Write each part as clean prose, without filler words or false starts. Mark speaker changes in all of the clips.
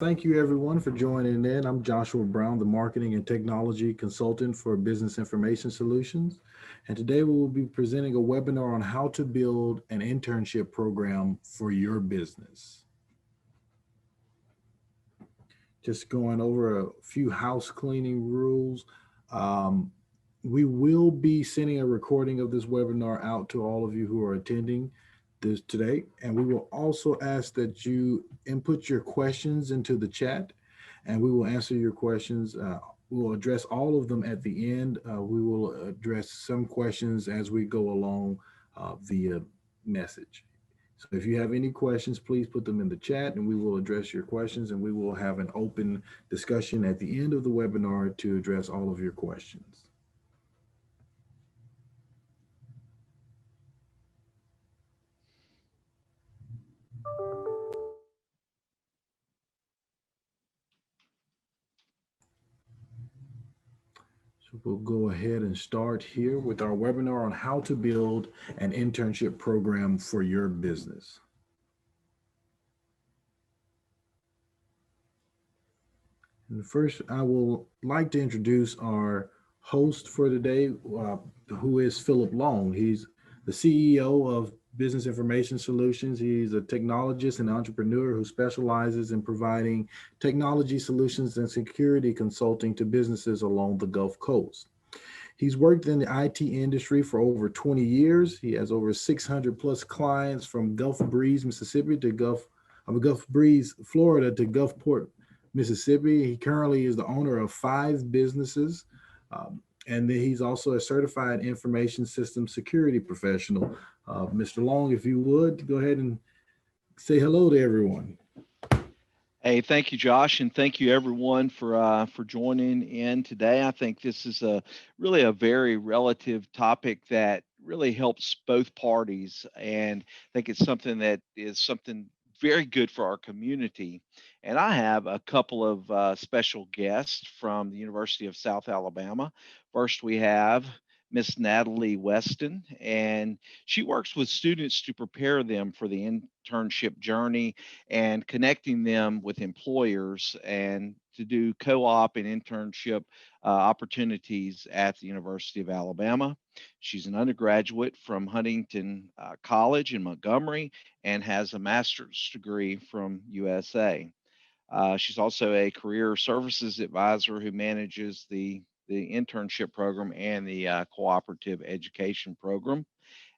Speaker 1: Thank you everyone for joining in. I'm Joshua Brown, the Marketing and Technology Consultant for Business Information Solutions. And today we will be presenting a webinar on how to build an internship program for your business. Just going over a few house cleaning rules. Um, we will be sending a recording of this webinar out to all of you who are attending this today. And we will also ask that you input your questions into the chat and we will answer your questions. We will address all of them at the end. We will address some questions as we go along via message. So if you have any questions, please put them in the chat and we will address your questions and we will have an open discussion at the end of the webinar to address all of your questions. So we'll go ahead and start here with our webinar on how to build an internship program for your business. And first, I will like to introduce our host for today, who is Phillip Long. He's the CEO of Business Information Solutions. He's a technologist and entrepreneur who specializes in providing technology solutions and security consulting to businesses along the Gulf Coast. He's worked in the IT industry for over 20 years. He has over 600 plus clients from Gulf Breeze, Mississippi to Gulf Breeze, Florida to Gulfport, Mississippi. He currently is the owner of 5 businesses. And then he's also a certified information system security professional. Mr. Long, if you would, go ahead and say hello to everyone.
Speaker 2: Hey, thank you, Josh, and thank you everyone for joining in today. I think this is really a very relative topic that really helps both parties, and I think it's something that is something very good for our community. And I have a couple of special guests from the University of South Alabama. First, we have Miss NATALIE Weston, and she works with students to prepare them for the internship journey and connecting them with employers and to do co-op and internship opportunities at the University of Alabama. She's an undergraduate from Huntington College in Montgomery and has a master's degree from USA. She's also a career services advisor who manages the internship program and the cooperative education program.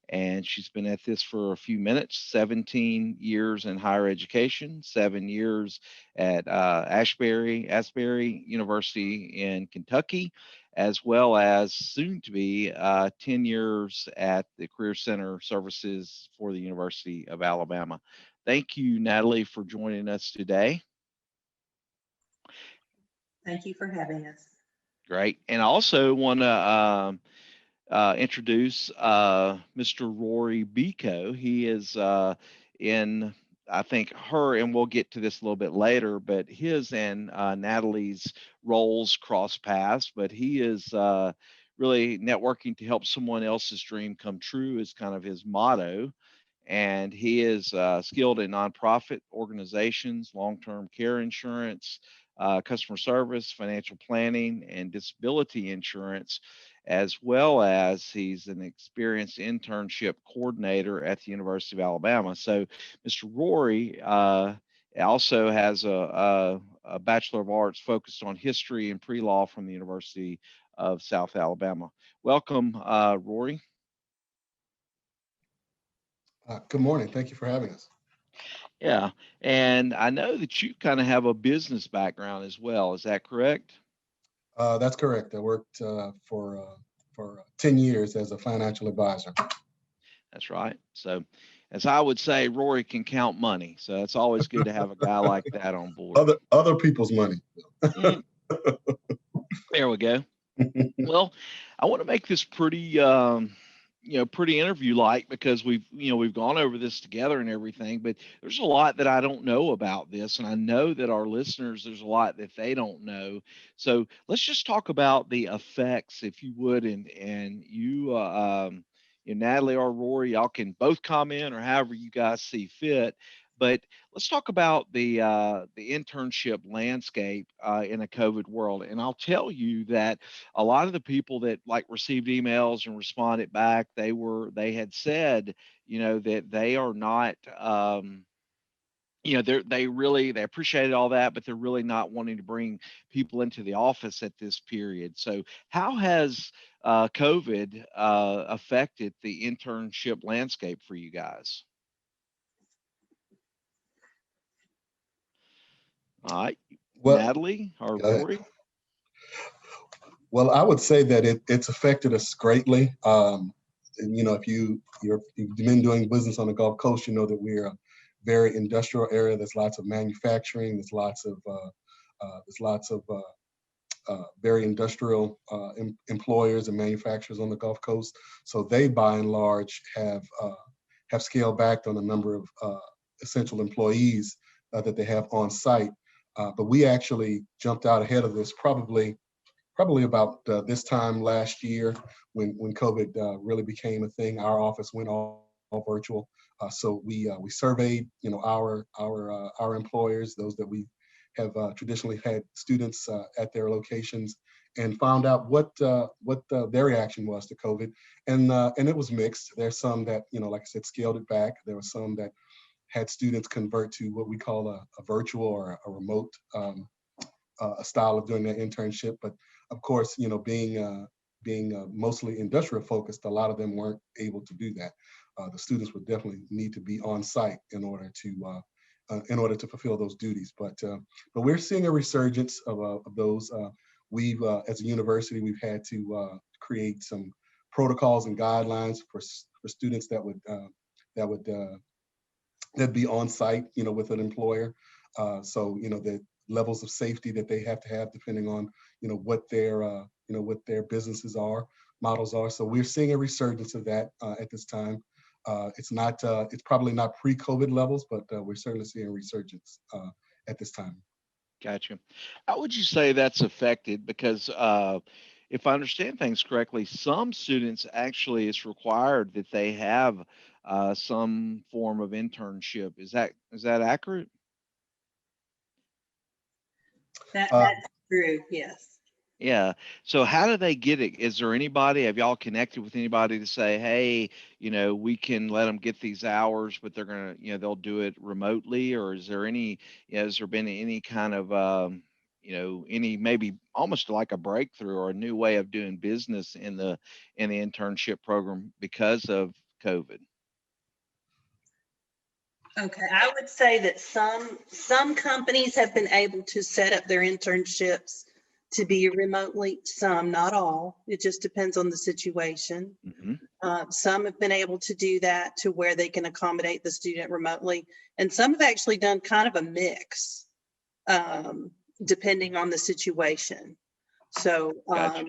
Speaker 2: And she's been at this for a few minutes, 17 years in higher education, 7 years at Asbury University in Kentucky, as well as soon to be 10 years at the Career Center Services for the University of Alabama. Thank you, NATALIE, for joining us today.
Speaker 3: Thank you for having us.
Speaker 2: Great. And I also want to introduce Mr. RORY Biko. He is in, I think, her, and we'll get to this a little bit later, but his and NATALIE's roles cross paths, but he is really networking to help someone else's dream come true is kind of his motto. And he is skilled in nonprofit organizations, long-term care insurance, customer service, financial planning, and disability insurance, as well as he's an experienced internship coordinator at the University of Alabama. So, Mr. RORY also has a Bachelor of Arts focused on history and pre-law from the University of South Alabama. Welcome, RORY.
Speaker 4: Good morning. Thank you for having us.
Speaker 2: Yeah, and I know that you kind of have a business background as well. Is that correct?
Speaker 4: That's correct. I worked for 10 years as a financial advisor.
Speaker 2: That's right. So, as I would say, RORY can count money. So it's always good to have a guy like that on board.
Speaker 4: Other people's money.
Speaker 2: There we go. Well, I want to make this pretty pretty interview like because we've gone over this together and everything, but there's a lot that I don't know about this, and I know that our listeners, there's a lot that they don't know. So let's just talk about the effects, if you would, and you NATALIE or RORY, y'all can both comment or however you guys see fit. But let's talk about the internship landscape in a COVID world. And I'll tell you that a lot of the people that like received emails and responded back, they had said, that they are not. They appreciated all that, but they're really not wanting to bring people into the office at this period. So how has COVID affected the internship landscape for you guys? All right,
Speaker 4: Well,
Speaker 2: Natalie or
Speaker 4: go ahead.
Speaker 2: Rory?
Speaker 4: Well, I would say that it's affected us greatly. And, if you've been doing business on the Gulf Coast, you know that we're a very industrial area. There's lots of manufacturing. There's lots of very industrial employers and manufacturers on the Gulf Coast. So they, by and large, have scaled back on the number of essential employees that they have on site. But we actually jumped out ahead of this probably about this time last year when COVID really became a thing. Our office went all virtual. So we surveyed, our employers, those that we have traditionally had students at their locations, and found out what their reaction was to COVID, and it was mixed. There's some that, like I said, scaled it back. There were some that had students convert to what we call a virtual or a remote a style of doing their internship. But of course, being mostly industrial focused, a lot of them weren't able to do that. The students would definitely need to be on site in order to fulfill those duties. But we're seeing a resurgence of those. We've, as a university, we've had to create some protocols and guidelines for students that would be on site, with an employer. So the levels of safety that they have to have depending on, what their businesses are, models are. So we're seeing a resurgence of that at this time. It's probably not pre-COVID levels, but we're certainly seeing a resurgence at this time.
Speaker 2: Gotcha. How would you say that's affected? Because if I understand things correctly, some students actually it's required that they have some form of internship. Is that accurate?
Speaker 3: That's true, yes.
Speaker 2: Yeah. So how do they get it? Is there anybody, have y'all connected with anybody to say, hey, we can let them get these hours, but they're going to, they'll do it remotely? Or is there has there been any kind of, any maybe almost like a breakthrough or a new way of doing business in the internship program because of COVID?
Speaker 3: Okay, I would say that some companies have been able to set up their internships to be remotely, some, not all. It just depends on the situation.
Speaker 2: Mm-hmm.
Speaker 3: Some have been able to do that to where they can accommodate the student remotely. And some have actually done kind of a mix, depending on the situation. So,
Speaker 2: Gotcha.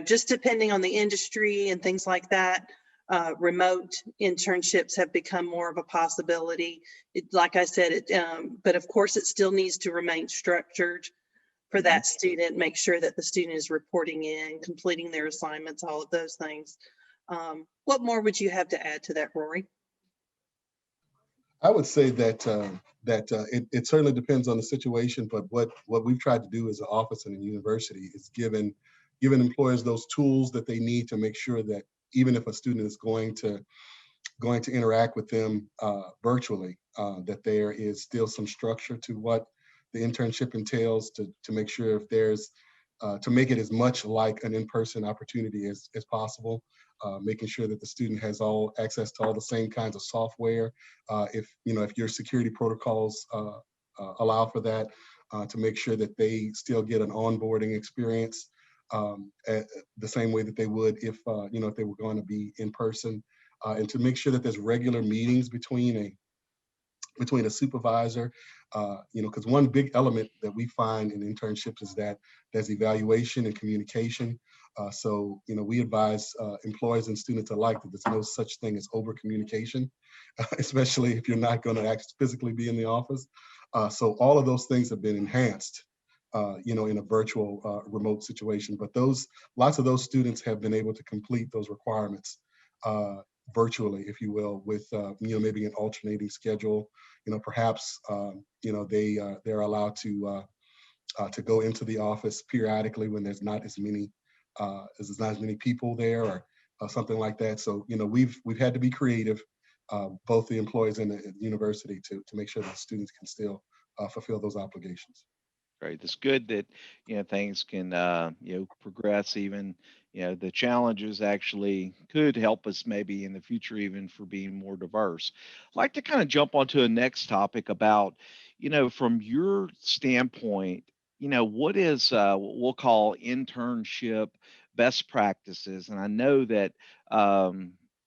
Speaker 3: just depending on the industry and things like that, remote internships have become more of a possibility. Like I said, but of course it still needs to remain structured for that student, make sure that the student is reporting in, completing their assignments, all of those things. What more would you have to add to that, Rory?
Speaker 4: I would say that it certainly depends on the situation, but what we've tried to do as an office and a university is giving employers those tools that they need to make sure that even if a student is going to interact with them virtually, that there is still some structure to what the internship entails, to make sure if there's to make it as much like an in-person opportunity as possible, making sure that the student has all access to all the same kinds of software. If your security protocols allow for that, to make sure that they still get an onboarding experience the same way that they would if they were going to be in person, and to make sure that there's regular meetings between a supervisor, because one big element that we find in internships is that there's evaluation and communication. So we advise employees and students alike that there's no such thing as over communication, especially if you're not going to physically be in the office. So all of those things have been enhanced, in a virtual remote situation. But lots of those students have been able to complete those requirements virtually, if you will, with maybe an alternating schedule, perhaps they're allowed to go into the office periodically when there's not as many people there, or something like that. So we've had to be creative, both the employees and the university, to make sure that students can still fulfill those obligations.
Speaker 2: Right. It's good that, things can, progress even, the challenges actually could help us maybe in the future, even for being more diverse. I'd like to kind of jump onto a next topic about, from your standpoint, what is, what we'll call internship best practices. And I know that, I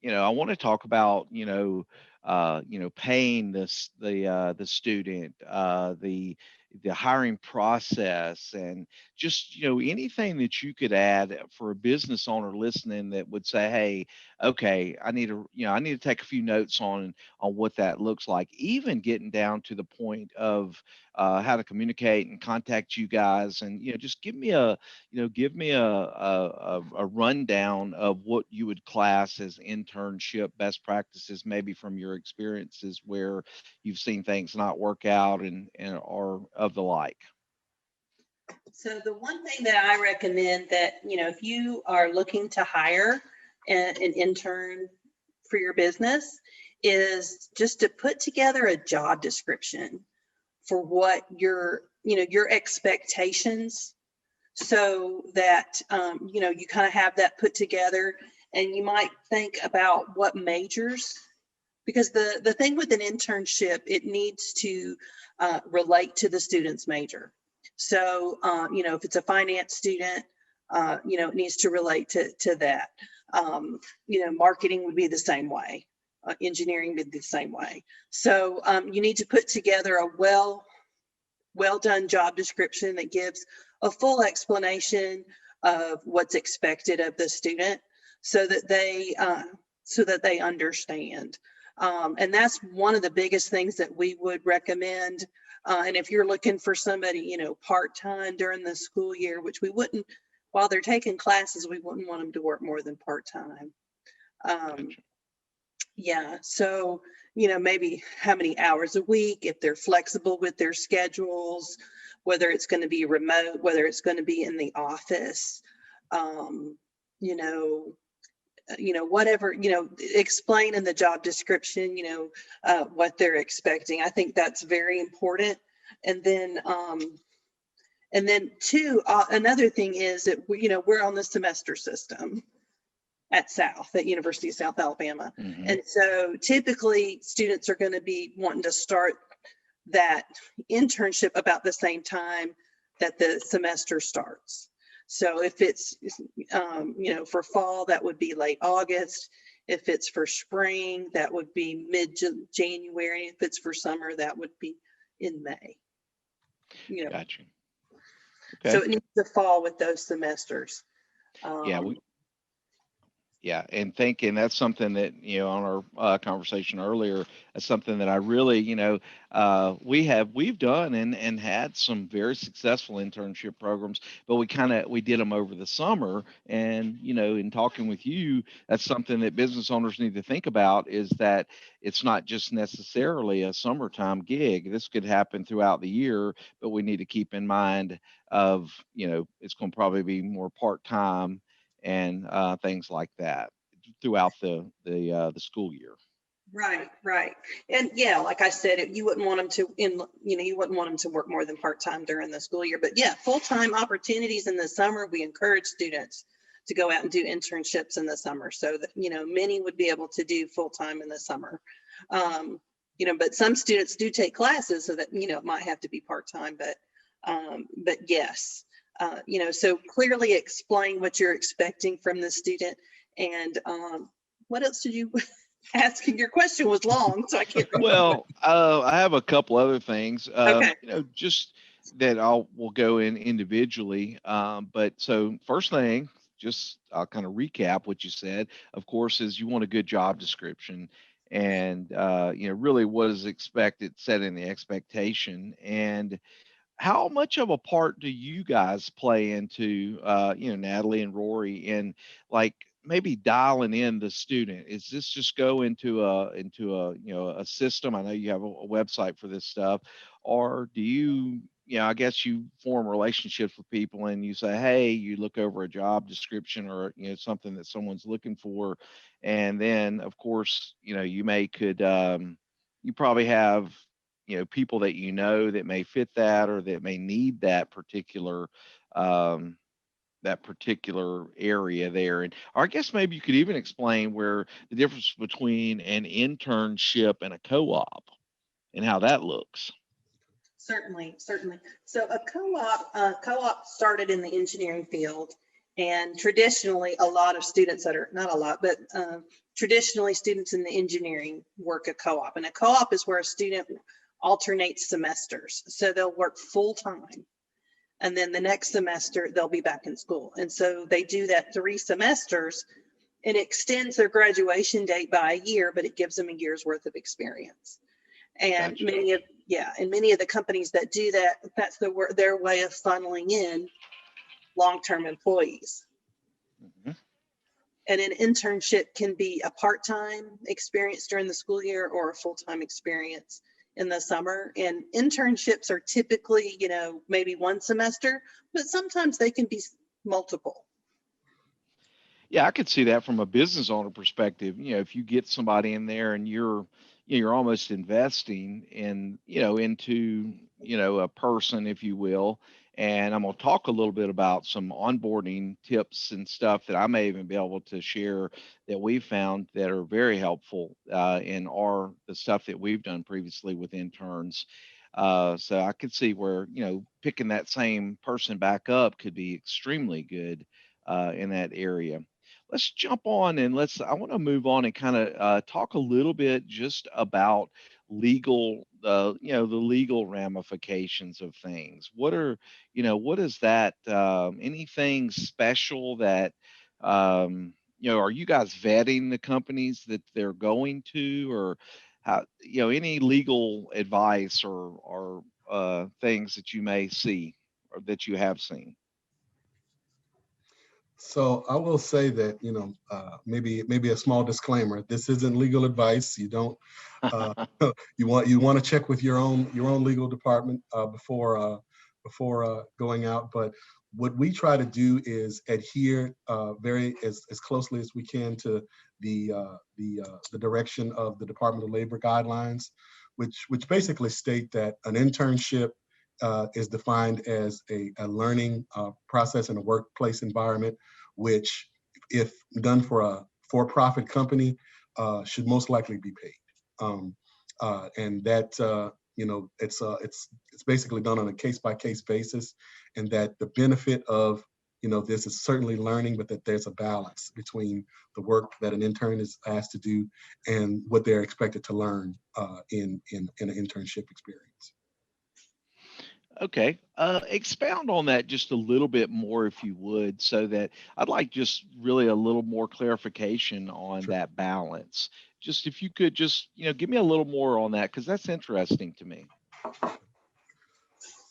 Speaker 2: want to talk about, paying the student, the hiring process, and just anything that you could add for a business owner listening that would say, hey, okay, I need to take a few notes on what that looks like, even getting down to the point of how to communicate and contact you guys, and just give me a rundown of what you would class as internship best practices, maybe from your experiences where you've seen things not work out and or of the like.
Speaker 3: So the one thing that I recommend that, if you are looking to hire an intern for your business, is just to put together a job description for what your expectations, so that, you kind of have that put together, and you might think about what majors, because the thing with an internship, it needs to relate to the student's major. So, if it's a finance student, it needs to relate to that. Marketing would be the same way. Engineering would be the same way. So you need to put together a well done job description that gives a full explanation of what's expected of the student, so that they understand. And that's one of the biggest things that we would recommend. And if you're looking for somebody, part-time during the school year, which we wouldn't, while they're taking classes, we wouldn't want them to work more than part-time. Yeah, so, maybe how many hours a week, if they're flexible with their schedules, whether it's going to be remote, whether it's going to be in the office, whatever, explain in the job description, what they're expecting. I think that's very important. And then two, another thing is that we're on the semester system at University of South Alabama.
Speaker 2: Mm-hmm.
Speaker 3: And so typically students are going to be wanting to start that internship about the same time that the semester starts. So if it's, for fall, that would be late August. If it's for spring, that would be mid-January. If it's for summer, that would be in May.
Speaker 2: Gotcha. Okay.
Speaker 3: So it needs to fall with those semesters.
Speaker 2: Yeah, and thinking that's something that, on our conversation earlier, that's something that I really, we've done and had some very successful internship programs, but we did them over the summer. And, in talking with you, that's something that business owners need to think about, is that it's not just necessarily a summertime gig. This could happen throughout the year, but we need to keep in mind of, it's going to probably be more part-time and things like that throughout the school year.
Speaker 3: Right. And yeah, like I said, you wouldn't want them to work more than part-time during the school year. But yeah, full-time opportunities in the summer, we encourage students to go out and do internships in the summer, so that, many would be able to do full-time in the summer. But some students do take classes, so that, it might have to be part-time, but yes. So clearly explain what you're expecting from the student. And what else did you ask? Your question was long, so I can't remember.
Speaker 2: Well, I have a couple other things,
Speaker 3: Okay.
Speaker 2: Just that we'll go in individually. But so first thing, I'll kind of recap what you said, of course, is you want a good job description, and, really what is expected, setting the expectation. And how much of a part do you guys play into, Natalie and Rory, in like maybe dialing in the student? Is this just go into a a system? I know you have a website for this stuff, or do you, I guess you form relationships with people and you say, hey, you look over a job description or something that someone's looking for, and then of course you may could you probably have people that that may fit that or that may need um, that particular area there. And or I guess maybe you could even explain where the difference between an internship and a co-op and how that looks.
Speaker 3: Certainly, certainly. So a co-op started in the engineering field, and traditionally a lot of students that are, not a lot, but traditionally students in the engineering work a co-op. And a co-op is where a student alternates semesters. So they'll work full time, and then the next semester they'll be back in school. And so they do that 3 semesters, and it extends their graduation date by a year, but it gives them a year's worth of experience. And
Speaker 2: Gotcha.
Speaker 3: many of the companies that do that, that's their way of funneling in long-term employees.
Speaker 2: Mhm.
Speaker 3: And an internship can be a part-time experience during the school year or a full-time experience in the summer. And internships are typically, maybe 1 semester, but sometimes they can be multiple.
Speaker 2: Yeah, I could see that from a business owner perspective. If you get somebody in there and you're almost investing in, into, a person, if you will. And I'm going to talk a little bit about some onboarding tips and stuff that I may even be able to share that we found that are very helpful in the stuff that we've done previously with interns. So I could see where, picking that same person back up could be extremely good in that area. Let's jump on and I want to move on and kind of talk a little bit just about the legal ramifications of things. What is that, anything special that, are you guys vetting the companies that they're going to, or how, any legal advice or things that you may see or that you have seen?
Speaker 4: So I will say that, maybe a small disclaimer. This isn't legal advice. You don't, uh, you want to check with your own legal department before going out. But what we try to do is adhere as closely as we can to the direction of the Department of Labor guidelines, which basically state that an internship is defined as a learning process in a workplace environment, which, if done for a for-profit company, should most likely be paid. And that it's basically done on a case-by-case basis, and that the benefit of this is certainly learning, but that there's a balance between the work that an intern is asked to do and what they're expected to learn in an internship experience.
Speaker 2: Okay. Expound on that just a little bit more, if you would, so that I'd like just really a little more clarification on
Speaker 4: Sure.
Speaker 2: that balance. Just if you could just, give me a little more on that, because that's interesting to me.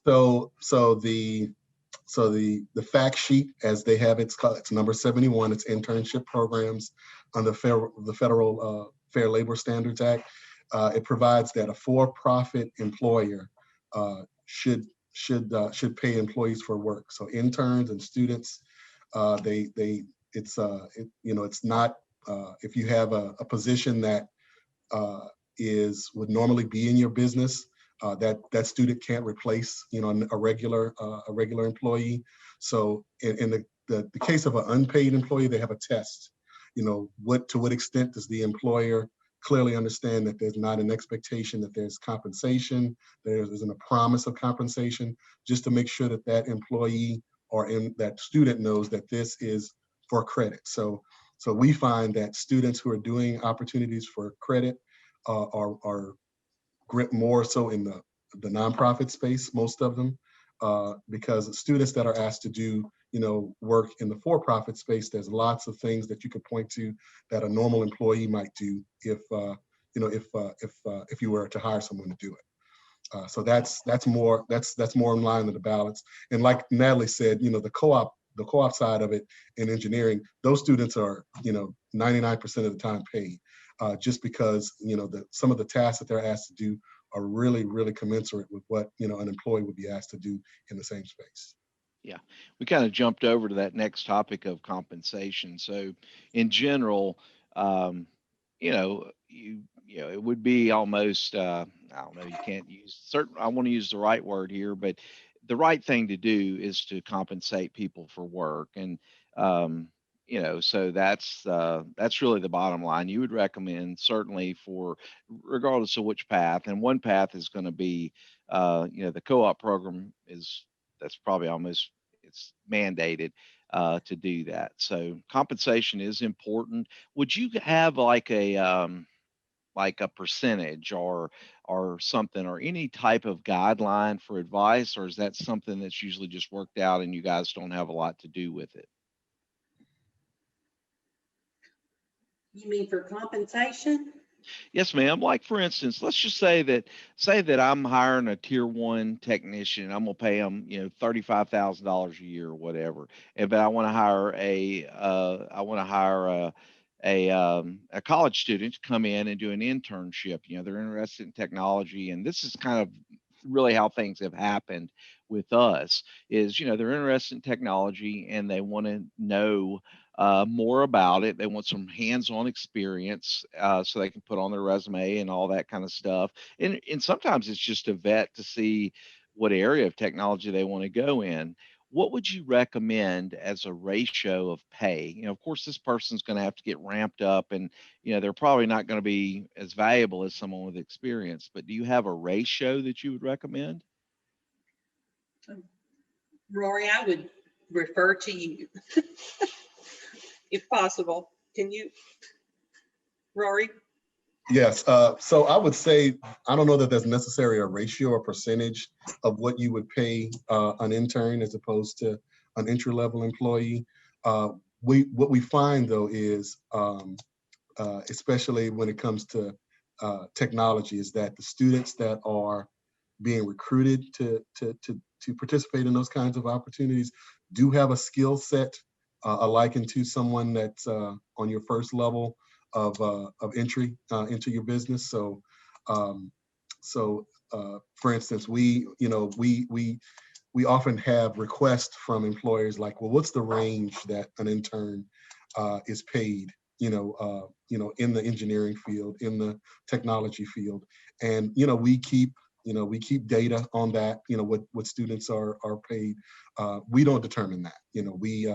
Speaker 4: So the fact sheet, as they have it's number 71. It's internship programs under the federal Fair Labor Standards Act. It provides that a for-profit employer should pay employees for work. So interns and students, it's not if you have a position that would normally be in your business, that student can't replace a regular employee. So in the case of an unpaid employee, they have a test. To what extent does the employer clearly understand that there's not an expectation that there's compensation, there isn't a promise of compensation, just to make sure that that employee or that student knows that this is for credit. So we find that students who are doing opportunities for credit are more so in the nonprofit space, most of them, because students that are asked to do work in the for-profit space, there's lots of things that you could point to that a normal employee might do if you were to hire someone to do it. So that's more in line with the balance. And like Natalie said, the co-op the co-op side of it in engineering, those students are, 99% of the time paid, just because, some of the tasks that they're asked to do are really, really commensurate with what, an employee would be asked to do in the same space.
Speaker 2: Yeah, we kind of jumped over to that next topic of compensation. So in general, it would be almost, I don't know, you can't use certain, I want to use the right word here, but the right thing to do is to compensate people for work. And, so that's really the bottom line. You would recommend certainly for regardless of which path, and one path is going to be, the co-op program that's probably almost, it's mandated to do that. So compensation is important. Would you have like a percentage or something or any type of guideline for advice, or is that something that's usually just worked out and you guys don't have a lot to do with it?
Speaker 3: You mean for compensation?
Speaker 2: Yes, ma'am. Like for instance, let's just say that I'm hiring a tier 1 technician. I'm gonna pay them, $35,000 a year or whatever. But I want to hire a college student to come in and do an internship. They're interested in technology, and this is kind of really how things have happened with us. Is they're interested in technology and they want to know more about it. They want some hands-on experience so they can put on their resume and all that kind of stuff. And sometimes it's just a vet to see what area of technology they want to go in. What would you recommend as a ratio of pay? Of course, this person's going to have to get ramped up and, they're probably not going to be as valuable as someone with experience, but do you have a ratio that you would recommend?
Speaker 3: Rory, I would refer to you if possible. Can you, Rory?
Speaker 4: Yes. So I would say, I don't know that there's necessarily a ratio or percentage of what you would pay an intern as opposed to an entry-level employee. What we find though is, especially when it comes to technology, is that the students that are being recruited to participate in those kinds of opportunities do have a skill set likened to someone that's on your first level of entry into your business. So, for instance, we often have requests from employers like, well, what's the range that an intern is paid? In the engineering field, in the technology field, and we keep data on that. What students are paid. We don't determine that. We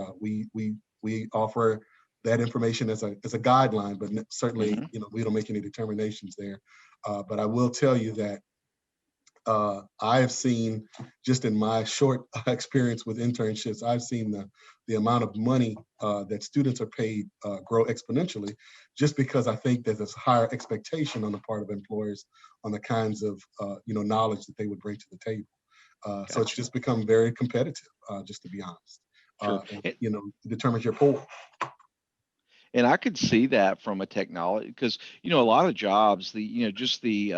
Speaker 4: offer that information as a guideline, but certainly, we don't make any determinations there. But I will tell you that I have seen, just in my short experience with internships, I've seen the amount of money that students are paid grow exponentially, just because I think that there's higher expectation on the part of employers on the kinds of knowledge that they would bring to the table. So it's just become very competitive, just to be honest.
Speaker 2: Sure.
Speaker 4: And, determines your pool.
Speaker 2: And I could see that from a technology, because a lot of jobs, just the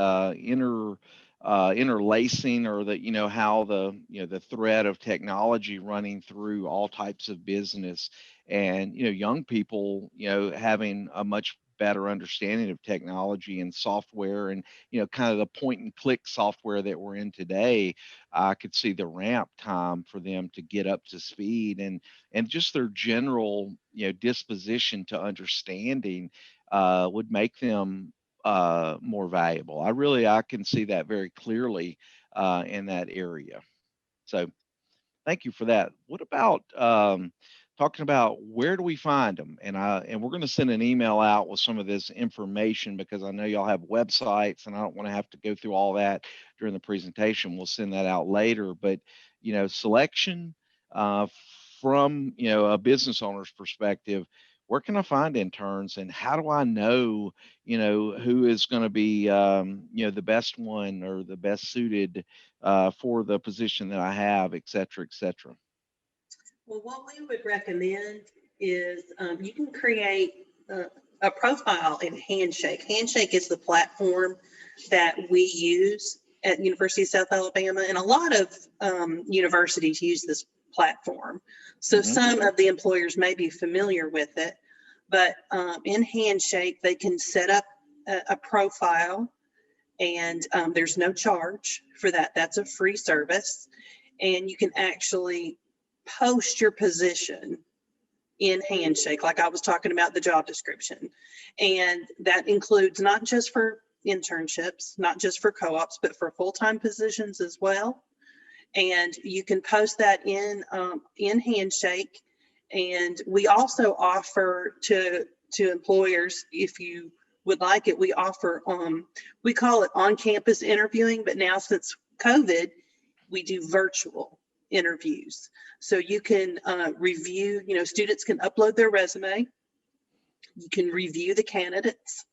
Speaker 2: interlacing, or the how the thread of technology running through all types of business, and young people having a much better understanding of technology and software, and kind of the point and click software that we're in today. I could see the ramp time for them to get up to speed, and just their general disposition to understanding would make them more valuable. I can see that very clearly in that area. So thank you for that. What about talking about where do we find them? And we're going to send an email out with some of this information, because I know y'all have websites and I don't want to have to go through all that during the presentation. We'll send that out later. But selection from a business owner's perspective, where can I find interns, and how do I know who is going to be the best one or the best suited for the position that I have, et cetera, et cetera?
Speaker 3: Well, what we would recommend is you can create a profile in Handshake. Handshake is the platform that we use at University of South Alabama, and a lot of universities use this platform. So some of the employers may be familiar with it, but in Handshake, they can set up a profile, and there's no charge for that. That's a free service. And you can actually post your position in Handshake, like I was talking about the job description. And that includes not just for internships, not just for co-ops, but for full-time positions as well. And you can post that in Handshake. And we also offer to employers, if you would like it, we offer, we call it on-campus interviewing, but now since COVID, we do virtual interviews. So you can review, students can upload their resume. You can review the candidates.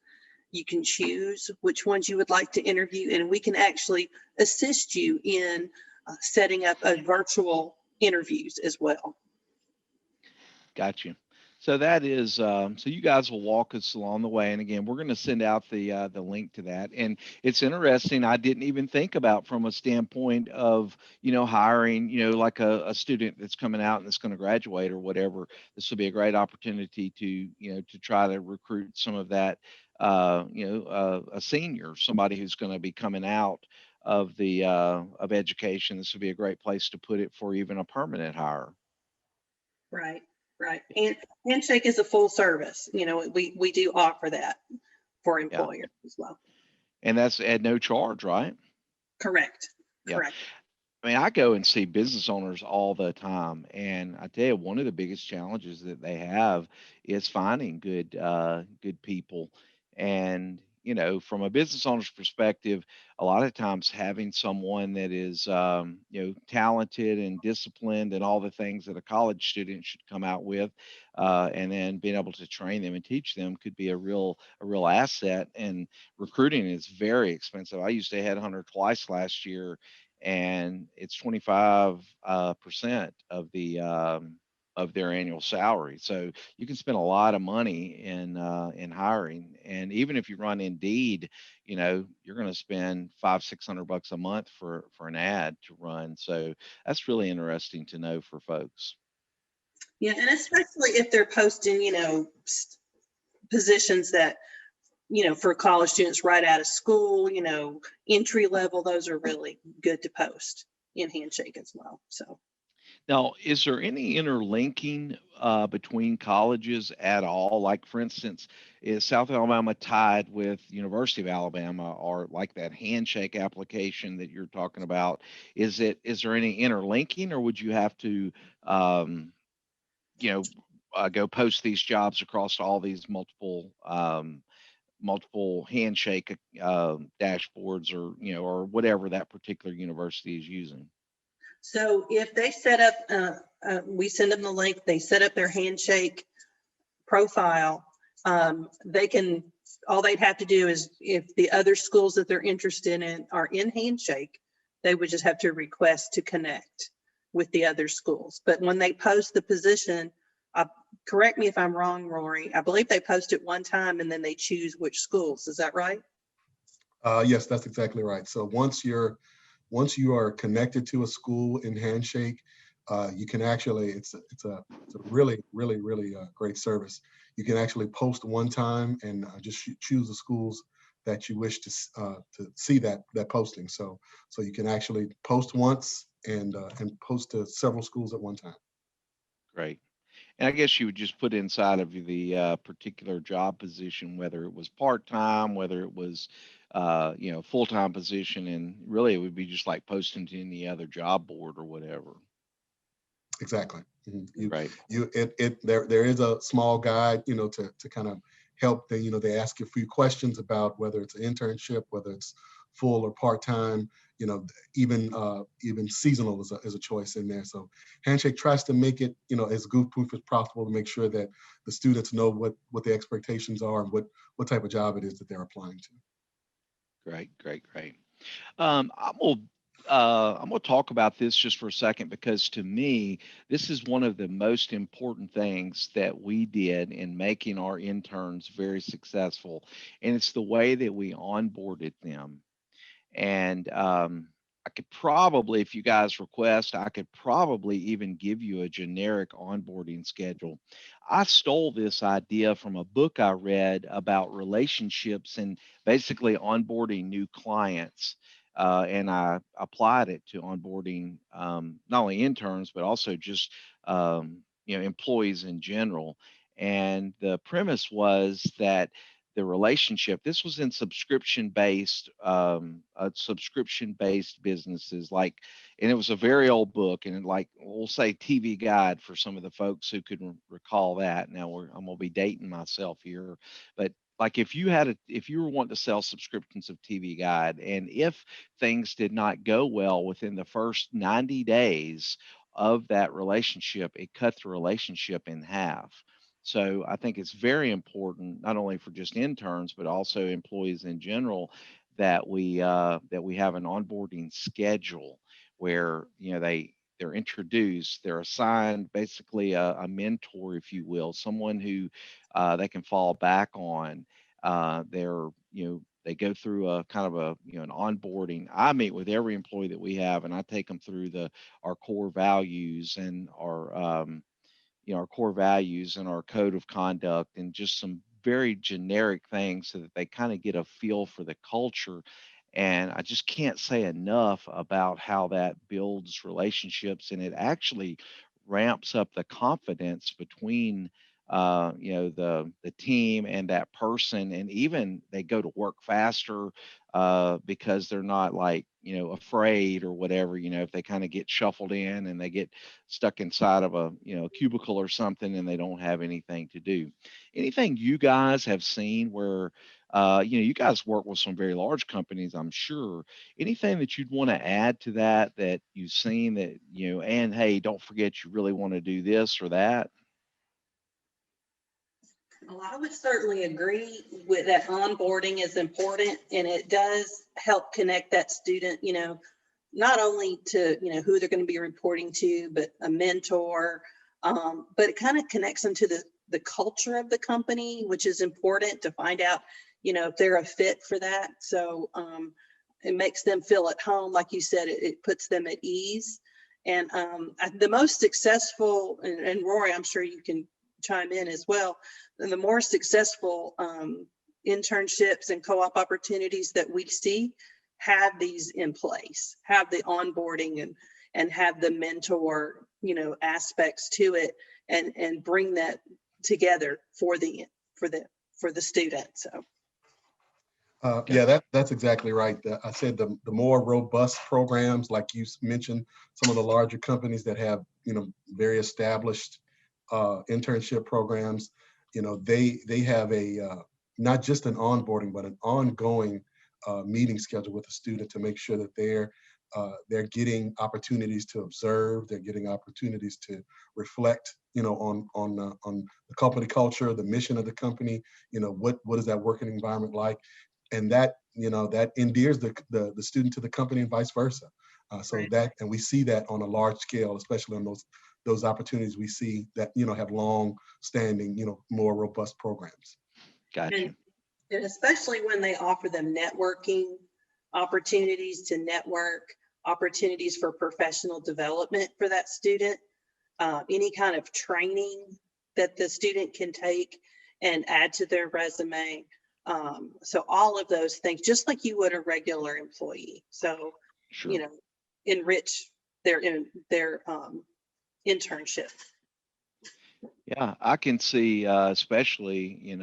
Speaker 3: You can choose which ones you would like to interview, and we can actually assist you in setting up a virtual interviews as well.
Speaker 2: Got you. So that is, so you guys will walk us along the way. And again, we're going to send out the link to that. And it's interesting. I didn't even think about from a standpoint of, hiring, like a student that's coming out and that's going to graduate or whatever. This will be a great opportunity to try to recruit some of that, a senior, somebody who's going to be coming out of the of education. This would be a great place to put it for even a permanent hire.
Speaker 3: Right. Right. And Handshake is a full service. We do offer that for employers as well.
Speaker 2: And that's at no charge, right?
Speaker 3: Correct.
Speaker 2: Yeah.
Speaker 3: Correct.
Speaker 2: I mean, I go and see business owners all the time, and I tell you, one of the biggest challenges that they have is finding good people. And from a business owner's perspective, a lot of times having someone that is talented and disciplined and all the things that a college student should come out with, and then being able to train them and teach them could be a real asset. And recruiting is very expensive. I used a headhunter twice last year, and it's 25% of their annual salary. So you can spend a lot of money in hiring. And even if you run Indeed, you're going to spend $500-600 a month for an ad to run. So that's really interesting to know for folks.
Speaker 3: Yeah, and especially if they're posting, positions that, for college students right out of school, entry level, those are really good to post in Handshake as well. So.
Speaker 2: Now, is there any interlinking between colleges at all? Like, for instance, is South Alabama tied with University of Alabama, or like that Handshake application that you're talking about? Is there any interlinking, or would you have to, go post these jobs across all these multiple Handshake dashboards, or whatever that particular university is using?
Speaker 3: So if they set up, we send them the link, they set up their Handshake profile, all they'd have to do is, if the other schools that they're interested in are in Handshake, they would just have to request to connect with the other schools. But when they post the position, correct me if I'm wrong, Rory, I believe they post it one time and then they choose which schools. Is that right?
Speaker 4: Yes, that's exactly right. So once you are connected to a school in Handshake, you can actually, it's a really great service. You can actually post one time and just choose the schools that you wish to see that posting. So you can actually post once and post to several schools at one time.
Speaker 2: Great. And I guess you would just put inside of the particular job position, whether it was part-time, whether it was full-time position, and really it would be just like posting to any other job board or whatever.
Speaker 4: Exactly.
Speaker 2: Right.
Speaker 4: There is a small guide, to kind of help. They ask you a few questions about whether it's an internship, whether it's full or part-time, even seasonal is a choice in there. So Handshake tries to make it, as goof-proof as possible to make sure that the students know what the expectations are and what type of job it is that they're applying to.
Speaker 2: Great. I'm going to talk about this just for a second, because to me, this is one of the most important things that we did in making our interns very successful. And it's the way that we onboarded them. And I could probably, if you guys request, I could probably even give you a generic onboarding schedule. I stole this idea from a book I read about relationships and basically onboarding new clients. And I applied it to onboarding not only interns, but also just employees in general. And the premise was that the relationship, this was in subscription based businesses, like, and it was a very old book, and like we'll say TV Guide for some of the folks who could recall that. Now I'm gonna be dating myself here, but like if you were wanting to sell subscriptions of TV Guide, and if things did not go well within the first 90 days of that relationship, it cut the relationship in half. So I think it's very important, not only for just interns, but also employees in general, that we have an onboarding schedule where they're introduced, they're assigned basically a mentor, if you will, someone who they can fall back on. They go through a kind of an onboarding. I meet with every employee that we have, and I take them through our core values and our core values and our code of conduct, and just some very generic things so that they kind of get a feel for the culture. And I just can't say enough about how that builds relationships, and it actually ramps up the confidence between the team and that person, and even they go to work faster because they're not like afraid or whatever. If they kind of get shuffled in and they get stuck inside of a cubicle or something and they don't have anything to do. Anything you guys have seen where you guys work with some very large companies, I'm sure. Anything that you'd want to add to that you've seen that, and hey, don't forget you really want to do this or that?
Speaker 3: Well, I would certainly agree with that. Onboarding is important, and it does help connect that student, not only to, who they're going to be reporting to, but a mentor. But it kind of connects them to the culture of the company, which is important to find out, if they're a fit for that. So it makes them feel at home. Like you said, it puts them at ease. And the most successful, and Rory, I'm sure you can chime in as well, and the more successful internships and co-op opportunities that we see have these in place, have the onboarding and have the mentor, aspects to it, and bring that together for the student. So
Speaker 4: yeah, that's exactly right. I said the more robust programs, like you mentioned, some of the larger companies that have very established internship programs, they have a not just an onboarding, but an ongoing meeting schedule with the student to make sure that they're getting opportunities to observe, they're getting opportunities to reflect, on the company culture, the mission of the company. What is that working environment like, and that that endears the student to the company and vice versa. So
Speaker 3: right.
Speaker 4: that, and we see that on a large scale, especially on those opportunities we see that have long standing, more robust programs.
Speaker 2: Gotcha.
Speaker 3: And especially when they offer them networking opportunities to network, opportunities for professional development for that student, any kind of training that the student can take and add to their resume. So all of those things, just like you would a regular employee. So,
Speaker 2: Sure.
Speaker 3: Enrich their internship.
Speaker 2: Yeah, I can see, especially,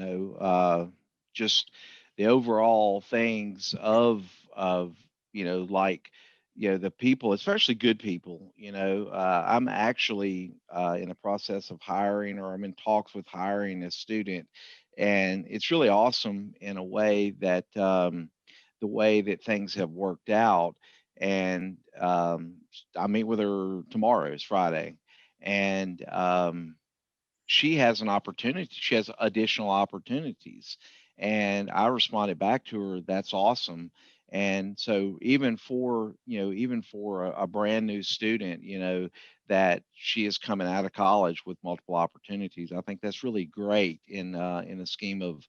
Speaker 2: just the overall things of, like, the people, especially good people. I'm actually in the process of hiring, or I'm in talks with hiring a student, and it's really awesome in a way that the way that things have worked out. And I meet with her tomorrow, it's Friday, and she has an opportunity. She has additional opportunities. And I responded back to her, that's awesome. And so even for a brand new student, that she is coming out of college with multiple opportunities. I think that's really great in the scheme of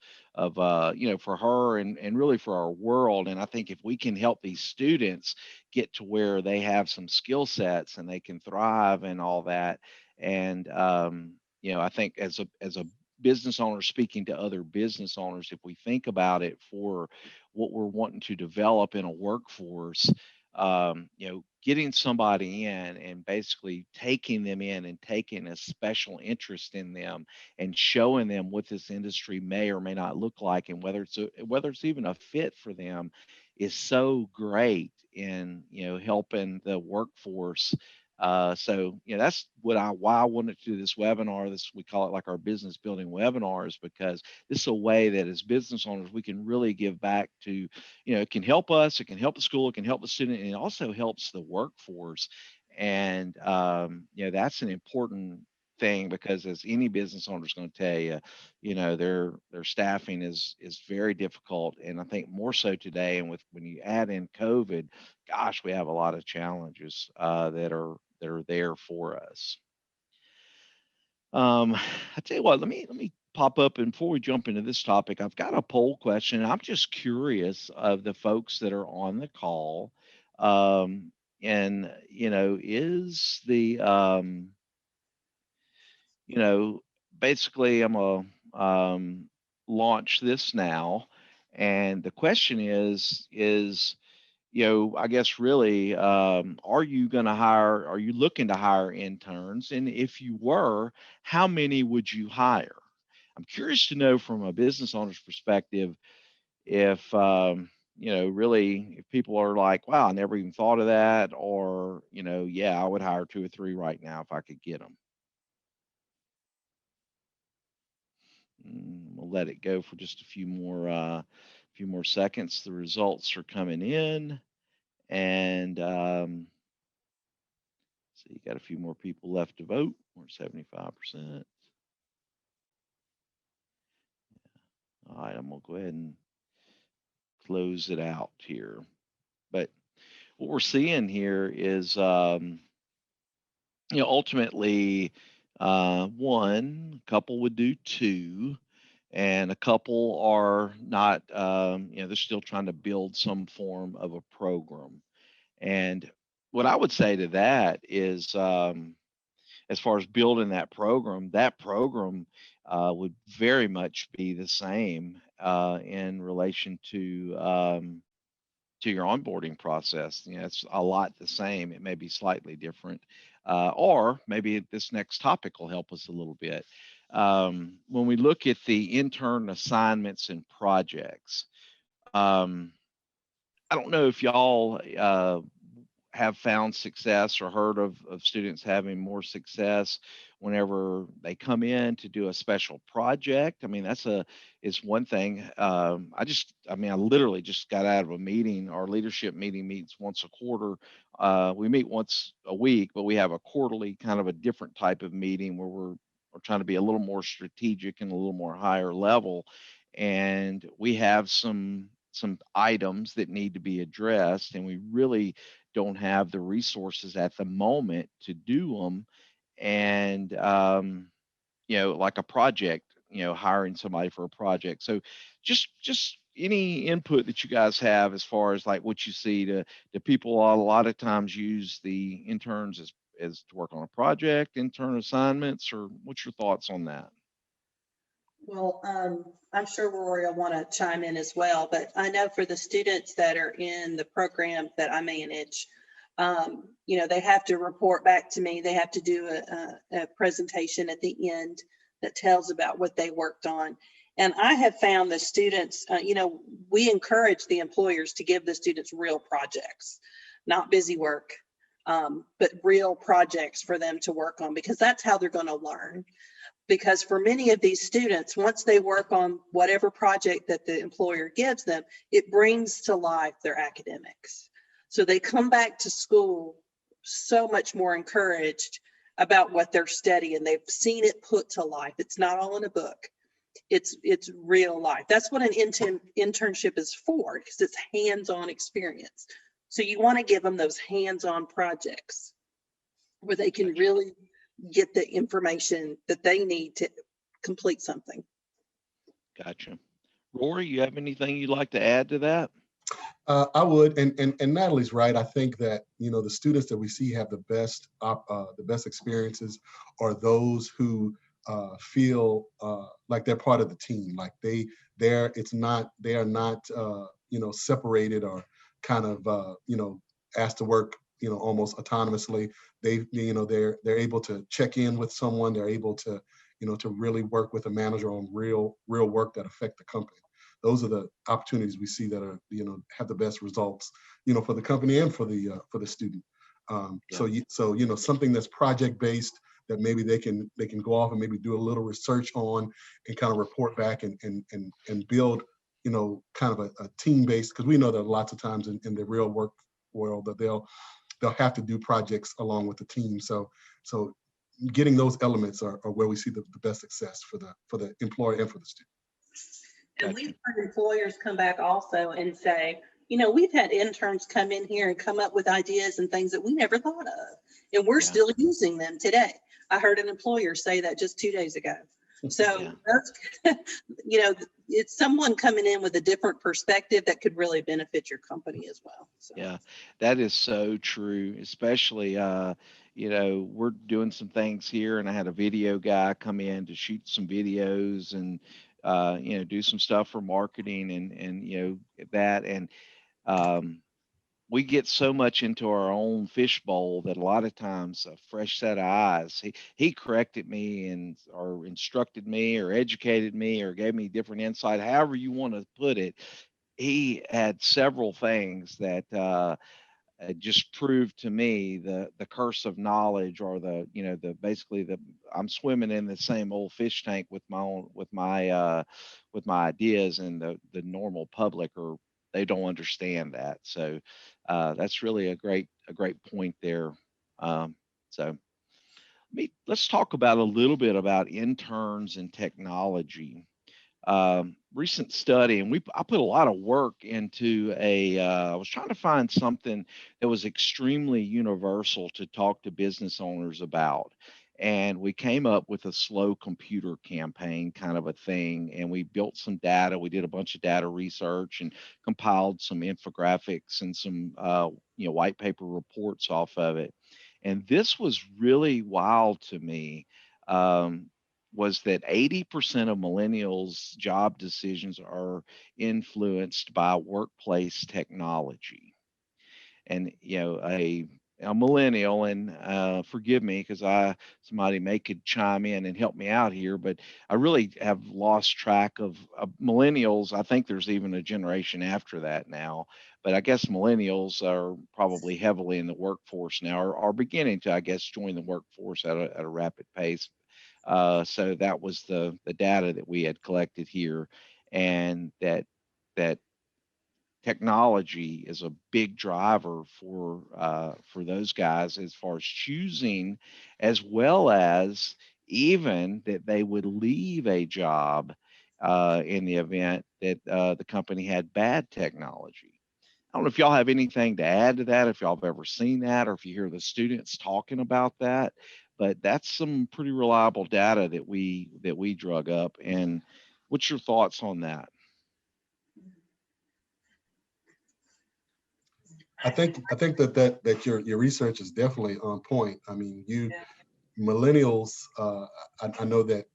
Speaker 2: you know, for her and really for our world. And I think if we can help these students get to where they have some skill sets and they can thrive and all that, and you know, I think as a business owner speaking to other business owners, if we think about it for what we're wanting to develop in a workforce, you know, getting somebody in and basically taking them in and taking a special interest in them and showing them what this industry may or may not look like, and whether it's even a fit for them, is so great in, you know, helping the workforce. So, you know, that's why I wanted to do this webinar. We call it like our business building webinars, because this is a way that as business owners we can really give back to, you know, it can help us, it can help the school, it can help the student, and it also helps the workforce. And you know, that's an important thing, because as any business owner is going to tell you, you know, their staffing is very difficult, and I think more so today. And with when you add in COVID, gosh, we have a lot of challenges that are there for us. I tell you what, let me pop up, and before we jump into this topic, I've got a poll question. I'm just curious of the folks that are on the call, and you know, is the you know, basically I'm gonna launch this now, and the question is you know, I guess really, are you looking to hire interns? And if you were, how many would you hire? I'm curious to know from a business owner's perspective if, you know, really, if people are like, wow, I never even thought of that, or, you know, yeah, I would hire 2 or 3 right now if I could get them. We'll let it go for just a few more seconds. The results are coming in. And so you got a few more people left to vote. We're 75%. All right, I'm gonna go ahead and close it out here. But what we're seeing here is, you know, ultimately, one couple would do 2, and a couple are not. You know, they're still trying to build some form of a program. And what I would say to that is, as far as building that program would very much be the same in relation to your onboarding process. You know, it's a lot the same. It may be slightly different, or maybe this next topic will help us a little bit. When we look at the intern assignments and projects, I don't know if y'all have found success or heard of students having more success whenever they come in to do a special project. I mean, is one thing. I mean, I literally just got out of a meeting. Our leadership meeting meets once a quarter. We meet once a week, but we have a quarterly kind of a different type of meeting where we're trying to be a little more strategic and a little more higher level. And we have some items that need to be addressed, and we really don't have the resources at the moment to do them. And you know, like a project, you know, hiring somebody for a project. So just any input that you guys have as far as like what you see, to people a lot of times use the interns as to work on a project, intern assignments, or what's your thoughts on that?
Speaker 3: Well, I'm sure Rory will want to chime in as well, but I know for the students that are in the program that I manage, you know, they have to report back to me. They have to do a presentation at the end that tells about what they worked on. And I have found the students, you know, we encourage the employers to give the students real projects, not busy work, but real projects for them to work on, because that's how they're going to learn. Because for many of these students, once they work on whatever project that the employer gives them, it brings to life their academics. So they come back to school so much more encouraged about what they're studying. They've seen it put to life. It's not all in a book. It's real life. That's what an internship is for, because it's hands-on experience. So you want to give them those hands-on projects. where they can really get the information that they need to complete something.
Speaker 2: Gotcha. Rory, you have anything you'd like to add to that?
Speaker 4: I would, and Natalie's right. I think that, you know, the students that we see have the best experiences are those who feel like they're part of the team, like they are not you know, separated or kind of you know, asked to work, you know, almost autonomously. You know, they're able to check in with someone. They're able to, you know, to really work with a manager on real work that affect the company. Those are the opportunities we see that are, you know, have the best results, you know, for the company and for the student. So you know, something that's project based that maybe they can go off and maybe do a little research on and kind of report back and build, you know, kind of a team based, because we know that lots of times in the real work world that they'll have to do projects along with the team. So getting those elements are where we see the best success for the employer and for the student.
Speaker 3: And we've heard employers come back also and say, you know, we've had interns come in here and come up with ideas and things that we never thought of, and we're still using them today. I heard an employer say that just 2 days ago. So, you know, it's someone coming in with a different perspective that could really benefit your company as well. So.
Speaker 2: Yeah, that is so true, especially, you know, we're doing some things here, and I had a video guy come in to shoot some videos and, you know, do some stuff for marketing and, you know, that. And we get so much into our own fishbowl that a lot of times a fresh set of eyes, he corrected me and or instructed me or educated me or gave me different insight, however you want to put it. He had several things that just proved to me the curse of knowledge, or the, you know, the basically the I'm swimming in the same old fish tank with my own with my ideas, and the normal public, or they don't understand that. So that's really a great point there. So let's talk about a little bit about interns and technology. Recent study, and I put a lot of work into I was trying to find something that was extremely universal to talk to business owners about. And we came up with a slow computer campaign kind of a thing. And we built some data. We did a bunch of data research and compiled some infographics and some, you know, white paper reports off of it. And this was really wild to me. Was that 80% of millennials' job decisions are influenced by workplace technology. And, you know, a millennial, and forgive me because somebody may could chime in and help me out here, but I really have lost track of millennials. I think there's even a generation after that now, but I guess millennials are probably heavily in the workforce now, or are beginning to, I guess, join the workforce at a rapid pace. So that was the data that we had collected here, and that technology is a big driver for those guys as far as choosing, as well as even that they would leave a job in the event that the company had bad technology. I don't know if y'all have anything to add to that, if y'all have ever seen that, or if you hear the students talking about that, but that's some pretty reliable data that we drug up. And what's your thoughts on that?
Speaker 4: I think that your research is definitely on point. I mean, millennials, I know that,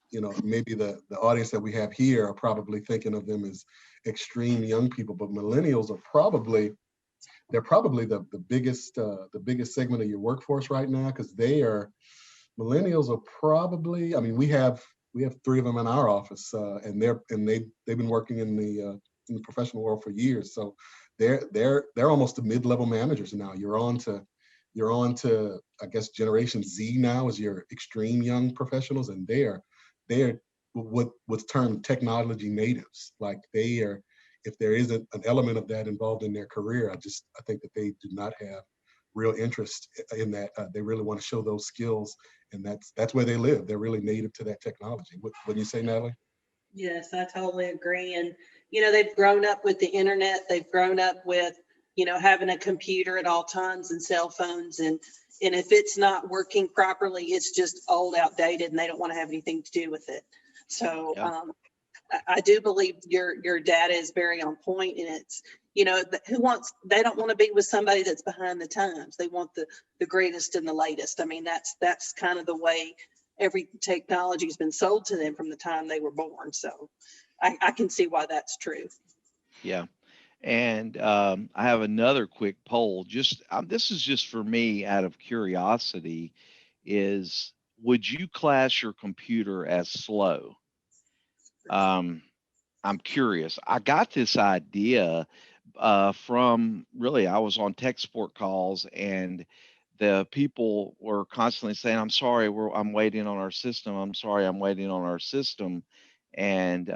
Speaker 4: you know, maybe the audience that we have here are probably thinking of them as extreme young people, but millennials are probably the biggest segment of your workforce right now, because millennials are probably, I mean, we have 3 of them in our office, and they've been working in the professional world for years. So they're almost the mid-level managers now. You're on to I guess Generation Z now as your extreme young professionals, and they're what's termed technology natives. Like if there isn't an element of that involved in their career, I think that they do not have real interest in that. They really want to show those skills, and that's where they live. They're really native to that technology. What do you say, Natalie?
Speaker 3: Yes, I totally agree. And, you know, they've grown up with the internet. They've grown up with you know, having a computer at all times and cell phones, and if it's not working properly, it's just old, outdated, and they don't want to have anything to do with it. So
Speaker 2: Yeah.
Speaker 3: I do believe your data is very on point, and it's, you know, they don't want to be with somebody that's behind the times. They want the greatest and the latest. I mean, that's kind of the way every technology has been sold to them from the time they were born. So I can see why that's true.
Speaker 2: Yeah. And I have another quick poll. Just this is just for me out of curiosity. Is would you class your computer as slow? I'm curious. I got this idea from really, I was on tech support calls and the people were constantly saying, I'm sorry, I'm waiting on our system. I'm sorry, I'm waiting on our system. And,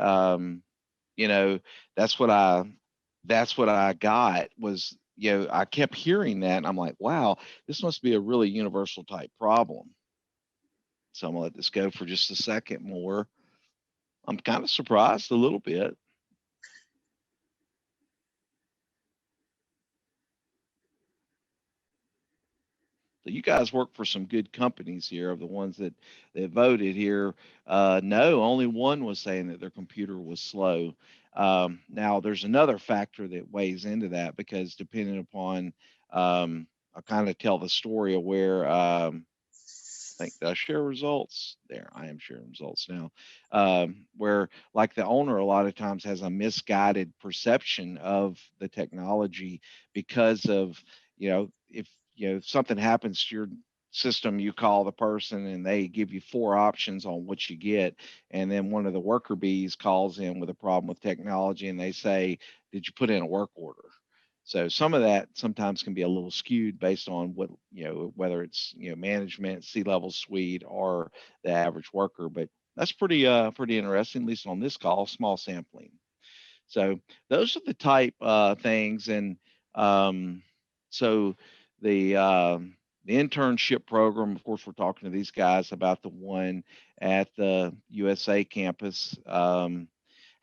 Speaker 2: you know, that's what I got was, you know, I kept hearing that and I'm like, wow, this must be a really universal type problem. So I'm gonna let this go for just a second more. I'm kind of surprised a little bit. So you guys work for some good companies here of the ones that voted here. No, only one was saying that their computer was slow. Now there's another factor that weighs into that because depending upon, I'll kind of tell the story of where, I think did I share results? There, I am sharing results now. Where like the owner a lot of times has a misguided perception of the technology because of, you know, if you know something happens to your system, you call the person and they give you 4 options on what you get, and then one of the worker bees calls in with a problem with technology and they say, "Did you put in a work order?" So some of that sometimes can be a little skewed based on what, you know, whether it's, you know, management, C-level suite, or the average worker. But that's pretty interesting, at least on this call, small sampling. So those are the type things. And so the internship program, of course, we're talking to these guys about the one at the USA campus.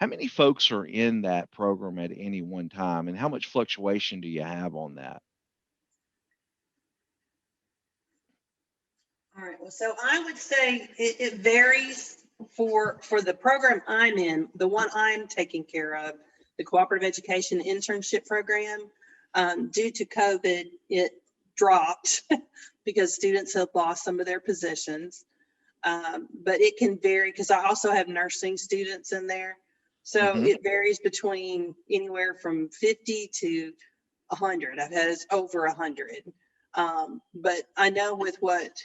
Speaker 2: How many folks are in that program at any one time, and how much fluctuation do you have on that?
Speaker 3: All right. Well, so I would say it varies for the program I'm in, the one I'm taking care of, the cooperative education internship program. Due to COVID, it dropped because students have lost some of their positions. But it can vary because I also have nursing students in there. So
Speaker 2: Mhm.
Speaker 3: it varies between anywhere from 50 to 100. I've had it's over 100. But I know with what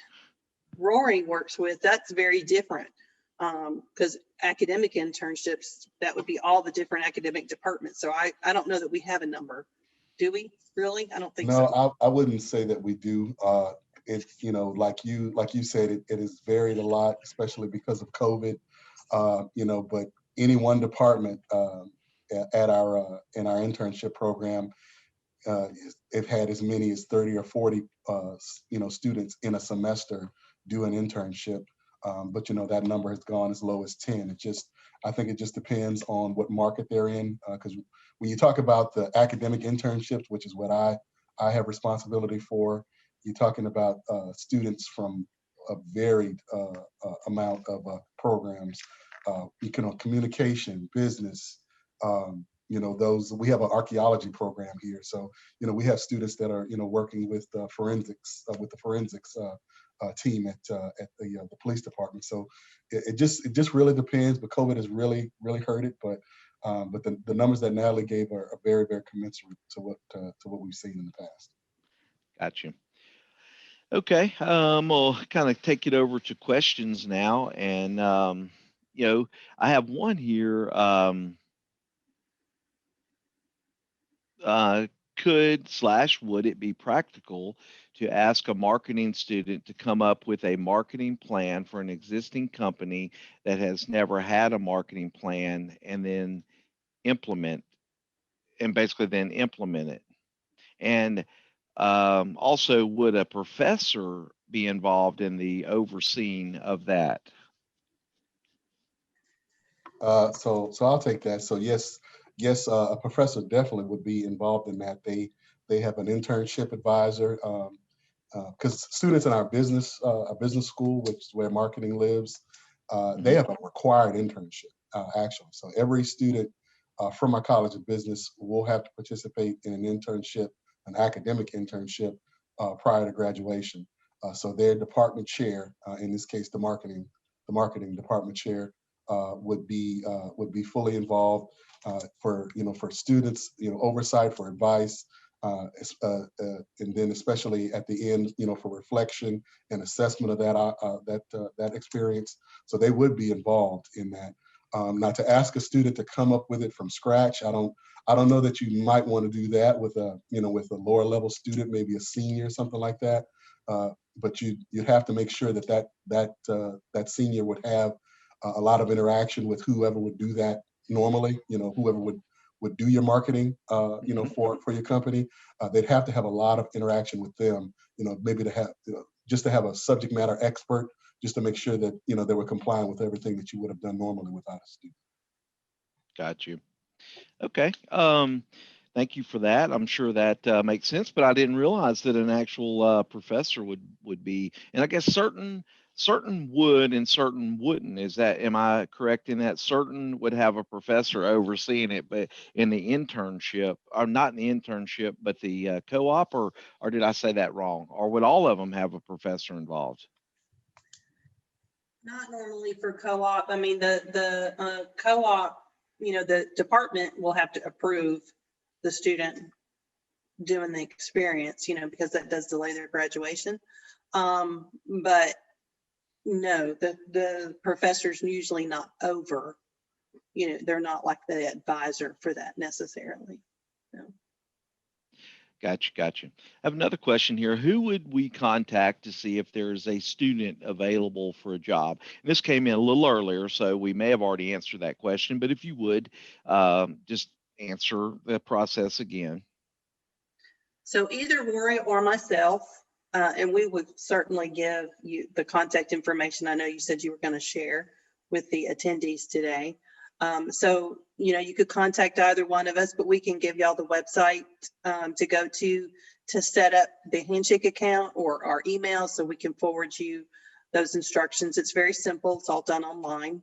Speaker 3: RORY works with, that's very different. Because academic internships, that would be all the different academic departments. So I don't know that we have a number. Do we really? I don't think so.
Speaker 4: No, I wouldn't say that we do. It, you know, like you said, it has varied a lot, especially because of COVID. You know, but any one department at our in our internship program, it had as many as 30 or 40, you know, students in a semester do an internship. But you know, that number has gone as low as 10. I think it just depends on what market they're in. Because when you talk about the academic internships, which is what I have responsibility for, you're talking about students from a varied amount of programs. You can communication, business. You know, those we have an archaeology program here, so you know we have students that are, you know, working with forensics with the forensics team at the police department. So it just really depends. But COVID has really hurt it. But the numbers that NATALIE gave are very commensurate to what we've seen in the past.
Speaker 2: Gotcha. Okay, we'll kind of take it over to questions now, and you know, I have one here. Would it be practical to ask a marketing student to come up with a marketing plan for an existing company that has never had a marketing plan and then implement basically then implement it? And also, would a professor be involved in the overseeing of that?
Speaker 4: So I'll take that. So yes, a professor definitely would be involved in that. They have an internship advisor, because students in our business school, which is where marketing lives, they have a required internship, actually. So every student from our College of Business will have to participate in an internship, an academic internship, prior to graduation. So their department chair, in this case, the marketing department chair, would be fully involved for students, oversight, for advice, and then especially at the end, for reflection and assessment of that experience. So they would be involved in that. Now, to ask a student to come up with it from scratch, I don't know that you might want to do that with a lower level student, maybe a senior, something like that. But you have to make sure that senior would have a lot of interaction with whoever would do that normally. Whoever would do your marketing, for your company. They'd have to have a lot of interaction with them. Maybe to have just to have a subject matter expert, just to make sure that they were complying with everything that you would have done normally without a student.
Speaker 2: Got you. Okay. Thank you for that. I'm sure that makes sense, but I didn't realize that an actual professor would be, and I guess certain would and certain wouldn't. Am I correct in that? Certain would have a professor overseeing it, but in the internship, or not in the internship, but the co-op, or did I say that wrong? Or would all of them have a professor involved?
Speaker 3: Not normally for co-op. I mean, the co-op, the department will have to approve the student doing the experience, because that does delay their graduation. But no, the professor's usually not over, they're not like the advisor for that necessarily. No.
Speaker 2: Gotcha. I have another question here. Who would we contact to see if there's a student available for a job? And this came in a little earlier, so we may have already answered that question, but if you would, just answer the process again.
Speaker 3: So either RORY or myself, and we would certainly give you the contact information I know you said you were going to share with the attendees today. So, you could contact either one of us, but we can give y'all the website to go to set up the Handshake account, or our email, so we can forward you those instructions. It's very simple. It's all done online.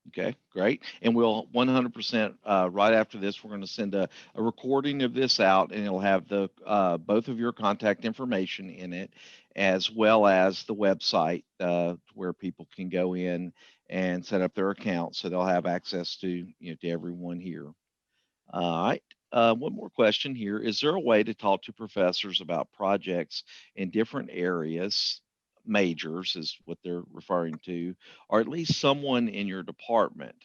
Speaker 2: Okay, great. And we'll 100% right after this, we're going to send a recording of this out, and it'll have the both of your contact information in it, as well as the website where people can go in and set up their account, so they'll have access to to everyone here. All right. One more question here. Is there a way to talk to professors about projects in different areas? Majors is what they're referring to, or at least someone in your department.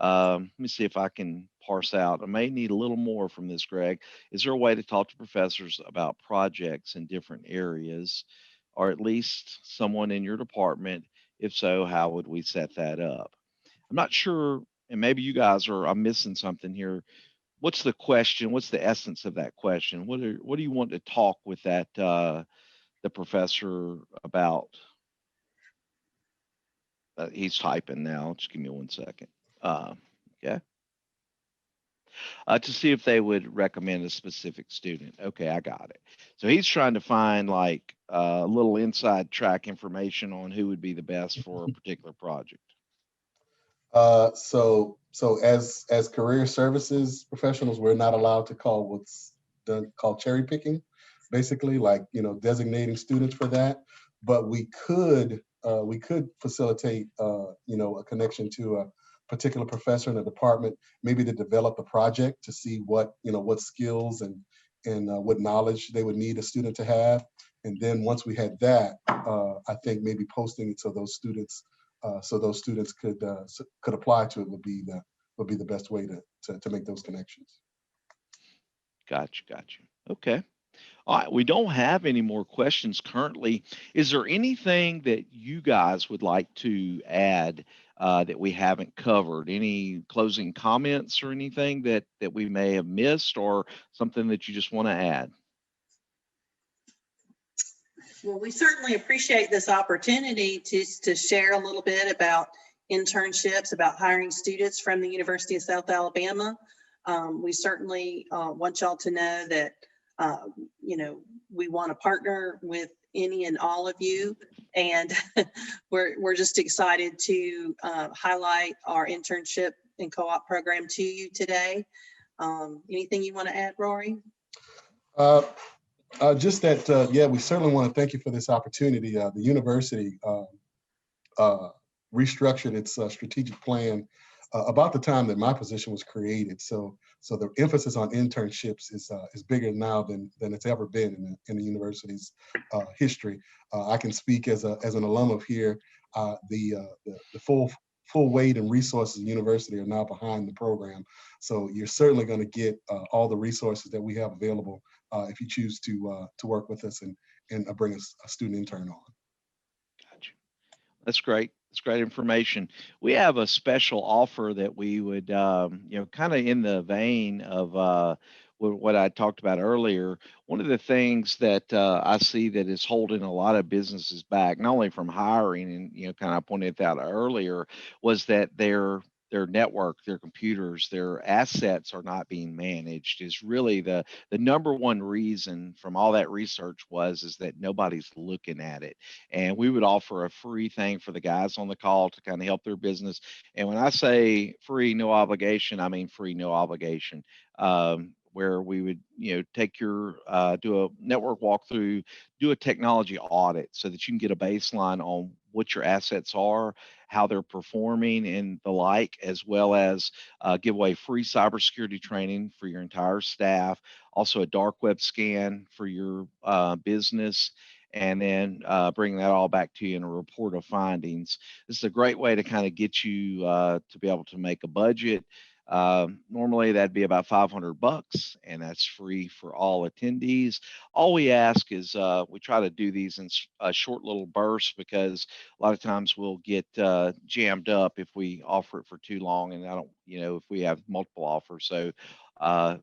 Speaker 2: Let me see if I can parse out. I may need a little more from this, Greg. Is there a way to talk to professors about projects in different areas, or at least someone in your department? If so, how would we set that up? I'm not sure, and maybe you guys I'm missing something here. What's the question? What's the essence of that question? What do you want to talk with that the professor about? He's typing now. Just give me 1 second. Okay. To see if they would recommend a specific student. Okay, I got it. So he's trying to find like a little inside track information on who would be the best for a particular project.
Speaker 4: So as career services professionals, we're not allowed to call what's called cherry picking, basically, like designating students for that. But we could facilitate a connection to a particular professor in a department, maybe to develop a project to see what skills and what knowledge they would need a student to have. And then once we had that, I think maybe posting it so those students could apply to it would be the best way to make those connections.
Speaker 2: Gotcha. Okay. All right. We don't have any more questions currently. Is there anything that you guys would like to add that we haven't covered? Any closing comments or anything that we may have missed, or something that you just want to add?
Speaker 3: Well, we certainly appreciate this opportunity to share a little bit about internships, about hiring students from the University of South Alabama. We certainly want y'all to know that, you know, we want to partner with any and all of you. And we're just excited to highlight our internship and co-op program to you today. Anything you want to add, Rory?
Speaker 4: Just that, yeah, we certainly want to thank you for this opportunity. The university restructured its strategic plan about the time that my position was created. So the emphasis on internships is bigger now than it's ever been in the university's history. I can speak as an alum of here. The full weight and resources of the university are now behind the program. So you're certainly going to get all the resources that we have available if you choose to work with us and bring a student intern on.
Speaker 2: Gotcha. That's great. It's great information. We have a special offer that we would, you know, kind of in the vein of what I talked about earlier. One of the things that I see that is holding a lot of businesses back, not only from hiring, and you know, kind of pointed that out earlier, was that their network, their computers, their assets are not being managed. Is really the number one reason from all that research is that nobody's looking at it. And we would offer a free thing for the guys on the call to kind of help their business. And when I say free, no obligation, I mean free, no obligation. Where we would, you know, take your do a network walkthrough, do a technology audit, so that you can get a baseline on what your assets are, how they're performing, and the like, as well as give away free cybersecurity training for your entire staff, also a dark web scan for your business, and then bring that all back to you in a report of findings. This is a great way to kind of get you to be able to make a budget. Normally that'd be about $500, and that's free for all attendees. All we ask is we try to do these in short little bursts, because a lot of times we'll get jammed up if we offer it for too long, and I don't, you know, if we have multiple offers. So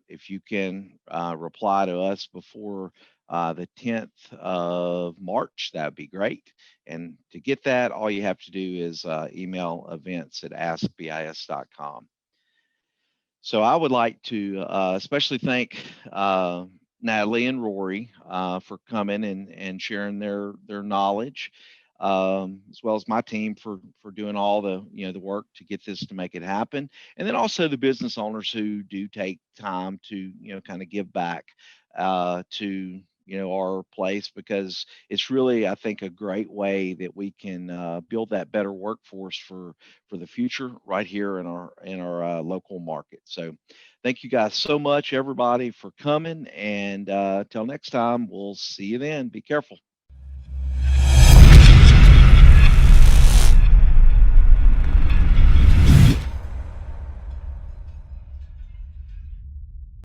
Speaker 2: if you can reply to us before the 10th of March, that'd be great. And to get that, all you have to do is email events@askbis.com. So I would like to especially thank Natalie and Rory for coming and sharing their knowledge, as well as my team for doing all the, you know, the work to get this to make it happen, and then also the business owners who do take time to, you know, kind of give back to, you know, our place, because it's really, I think, a great way that we can build that better workforce for the future right here in our local market. So thank you guys so much, everybody, for coming, and till next time, we'll see you then. Be careful.